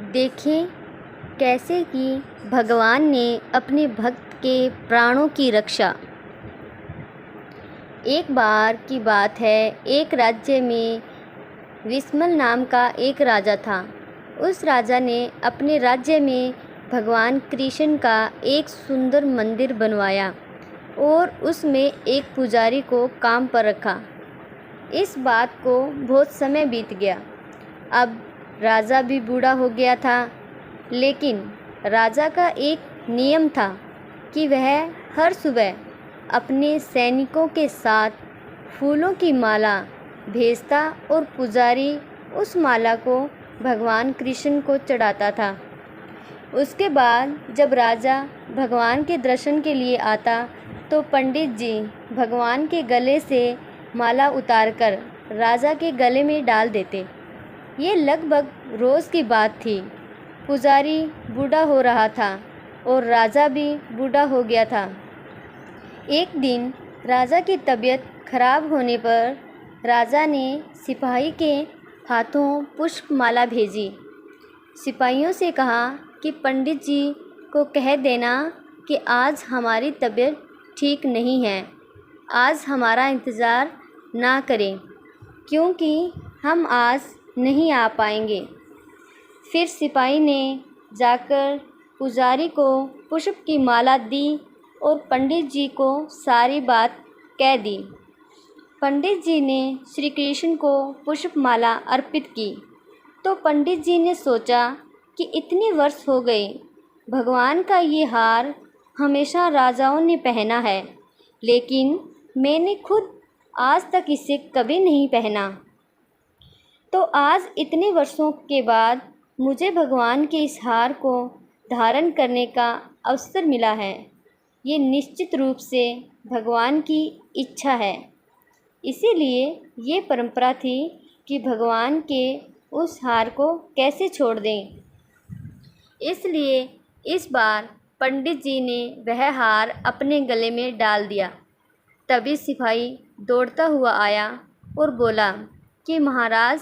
देखें कैसे कि भगवान ने अपने भक्त के प्राणों की रक्षा। एक बार की बात है, एक राज्य में विस्मल नाम का एक राजा था। उस राजा ने अपने राज्य में भगवान कृष्ण का एक सुंदर मंदिर बनवाया और उसमें एक पुजारी को काम पर रखा। इस बात को बहुत समय बीत गया। अब राजा भी बूढ़ा हो गया था, लेकिन राजा का एक नियम था कि वह हर सुबह अपने सैनिकों के साथ फूलों की माला भेजता और पुजारी उस माला को भगवान कृष्ण को चढ़ाता था। उसके बाद जब राजा भगवान के दर्शन के लिए आता तो पंडित जी भगवान के गले से माला उतारकर राजा के गले में डाल देते। ये लगभग रोज़ की बात थी। पुजारी बूढ़ा हो रहा था और राजा भी बूढ़ा हो गया था। एक दिन राजा की तबीयत खराब होने पर राजा ने सिपाही के हाथों पुष्पमाला भेजी। सिपाहियों से कहा कि पंडित जी को कह देना कि आज हमारी तबीयत ठीक नहीं है, आज हमारा इंतज़ार ना करें क्योंकि हम आज नहीं आ पाएंगे। फिर सिपाही ने जाकर पुजारी को पुष्प की माला दी और पंडित जी को सारी बात कह दी। पंडित जी ने श्री कृष्ण को पुष्पमाला अर्पित की तो पंडित जी ने सोचा कि इतने वर्ष हो गए, भगवान का ये हार हमेशा राजाओं ने पहना है, लेकिन मैंने खुद आज तक इसे कभी नहीं पहना। तो आज इतने वर्षों के बाद मुझे भगवान के इस हार को धारण करने का अवसर मिला है। ये निश्चित रूप से भगवान की इच्छा है। इसीलिए ये परंपरा थी कि भगवान के उस हार को कैसे छोड़ दें। इसलिए इस बार पंडित जी ने वह हार अपने गले में डाल दिया। तभी सिपाही दौड़ता हुआ आया और बोला कि महाराज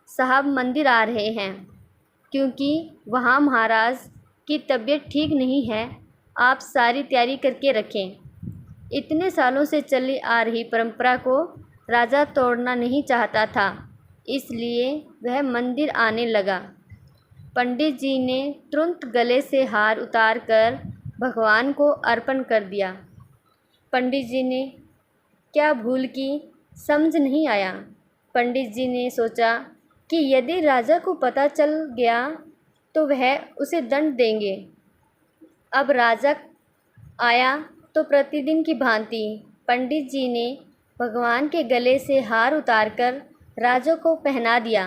साहब मंदिर आ रहे हैं, क्योंकि वहाँ महाराज की तबीयत ठीक नहीं है, आप सारी तैयारी करके रखें। इतने सालों से चली आ रही परंपरा को राजा तोड़ना नहीं चाहता था, इसलिए वह मंदिर आने लगा। पंडित जी ने तुरंत गले से हार उतारकर भगवान को अर्पण कर दिया। पंडित जी ने क्या भूल की समझ नहीं आया। पंडित जी ने सोचा कि यदि राजा को पता चल गया तो वह उसे दंड देंगे। अब राजा आया तो प्रतिदिन की भांति पंडित जी ने भगवान के गले से हार उतारकर राजा को पहना दिया,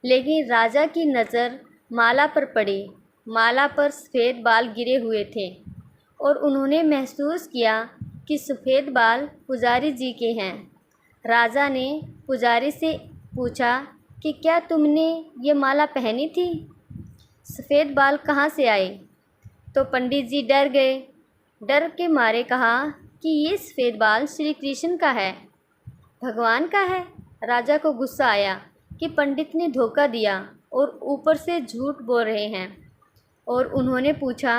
लेकिन राजा की नज़र माला पर पड़ी। माला पर सफ़ेद बाल गिरे हुए थे और उन्होंने महसूस किया कि सफ़ेद बाल पुजारी जी के हैं। राजा ने पुजारी से पूछा कि क्या तुमने ये माला पहनी थी? सफ़ेद बाल कहाँ से आए? तो पंडित जी डर गए। डर के मारे कहा कि ये सफ़ेद बाल श्री कृष्ण का है, भगवान का है। राजा को गुस्सा आया कि पंडित ने धोखा दिया और ऊपर से झूठ बोल रहे हैं, और उन्होंने पूछा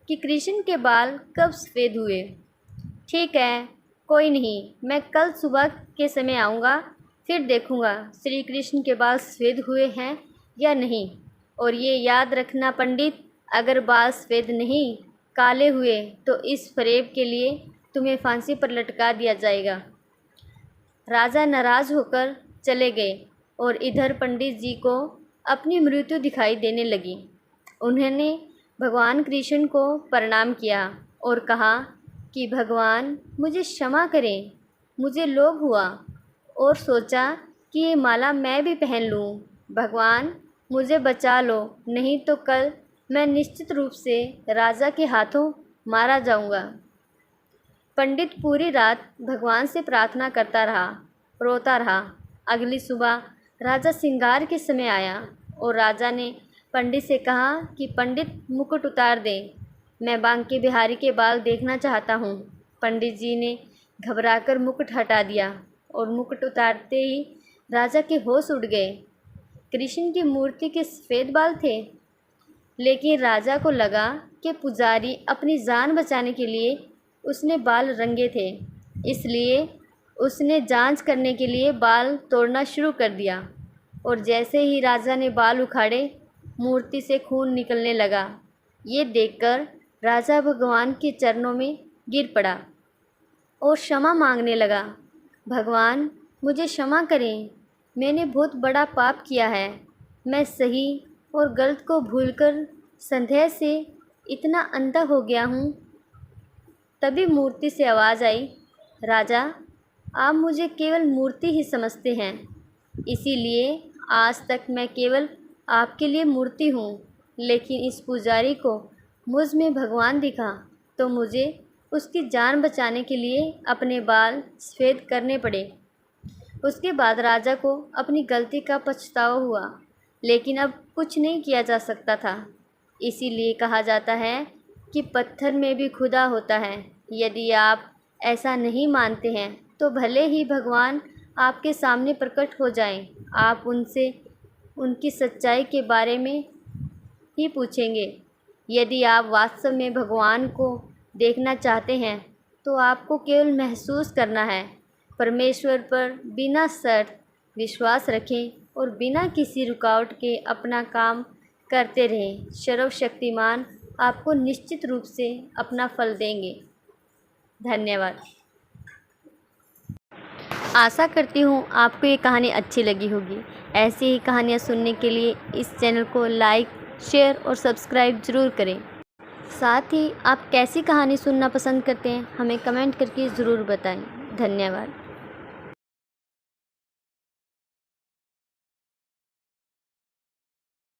कि कृष्ण के बाल कब सफ़ेद हुए? ठीक है, कोई नहीं, मैं कल सुबह के समय आऊँगा, फिर देखूँगा श्री कृष्ण के बाल सफ़ेद हुए हैं या नहीं। और ये याद रखना पंडित, अगर बाल सफ़ेद नहीं काले हुए तो इस फरेब के लिए तुम्हें फांसी पर लटका दिया जाएगा। राजा नाराज़ होकर चले गए और इधर पंडित जी को अपनी मृत्यु दिखाई देने लगी। उन्होंने भगवान कृष्ण को प्रणाम किया और कहा कि भगवान मुझे क्षमा करें, मुझे लोभ हुआ और सोचा कि ये माला मैं भी पहन लूँ। भगवान मुझे बचा लो, नहीं तो कल मैं निश्चित रूप से राजा के हाथों मारा जाऊँगा। पंडित पूरी रात भगवान से प्रार्थना करता रहा, रोता रहा। अगली सुबह राजा श्रृंगार के समय आया और राजा ने पंडित से कहा कि पंडित मुकुट उतार दें, मैं बांके बिहारी के बाल देखना चाहता हूँ। पंडित जी ने घबराकर मुकुट हटा दिया और मुकुट उतारते ही राजा के होश उड़ गए। कृष्ण की मूर्ति के सफ़ेद बाल थे। लेकिन राजा को लगा कि पुजारी अपनी जान बचाने के लिए उसने बाल रंगे थे, इसलिए उसने जांच करने के लिए बाल तोड़ना शुरू कर दिया। और जैसे ही राजा ने बाल उखाड़े, मूर्ति से खून निकलने लगा। ये देखकर राजा भगवान के चरणों में गिर पड़ा और क्षमा मांगने लगा। भगवान, मुझे क्षमा करें, मैंने बहुत बड़ा पाप किया है। मैं सही और गलत को भूलकर संदेह से इतना अंधा हो गया हूँ। तभी मूर्ति से आवाज़ आई, राजा, आप मुझे केवल मूर्ति ही समझते हैं, इसीलिए आज तक मैं केवल आपके लिए मूर्ति हूँ। लेकिन इस पुजारी को मुझ में भगवान दिखा तो मुझे उसकी जान बचाने के लिए अपने बाल सफ़ेद करने पड़े। उसके बाद राजा को अपनी गलती का पछतावा हुआ, लेकिन अब कुछ नहीं किया जा सकता था। इसीलिए कहा जाता है कि पत्थर में भी खुदा होता है। यदि आप ऐसा नहीं मानते हैं तो भले ही भगवान आपके सामने प्रकट हो जाएं, आप उनसे उनकी सच्चाई के बारे में ही पूछेंगे। यदि आप वास्तव में भगवान को देखना चाहते हैं तो आपको केवल महसूस करना है। परमेश्वर पर बिना शर्त विश्वास रखें और बिना किसी रुकावट के अपना काम करते रहें। सर्वशक्तिमान आपको निश्चित रूप से अपना फल देंगे। धन्यवाद। आशा करती हूँ आपको ये कहानी अच्छी लगी होगी। ऐसी ही कहानियाँ सुनने के लिए इस चैनल को लाइक, शेयर और सब्सक्राइब ज़रूर करें। साथ ही आप कैसी कहानी सुनना पसंद करते हैं हमें कमेंट करके ज़रूर बताएं। धन्यवाद।